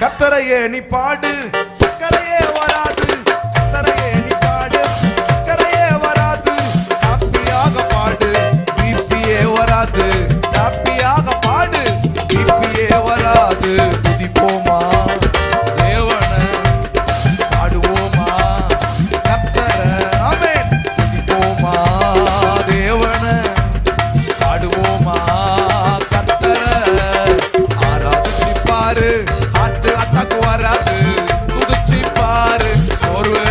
கர்த்தரையே நீ பாடு, சக்கரையே வராது. கர்த்தரையே நீ பாடு, சக்கரையே வராது. ஹாப்பியாக பாடு, பிபியே வராது. ஹாப்பியாக பாடு, பிபியே வராது. துதிப்போமா தேவன, பாடுவோமா கர்த்தர. ஆமென். துதிப்போமா தேவன, பாடுவோமா கர்த்தர. ஆராதிச்சு பாரு, ஹார்ட் அட்டாக் வராது. துதிச்சு பாரு, சோர்வு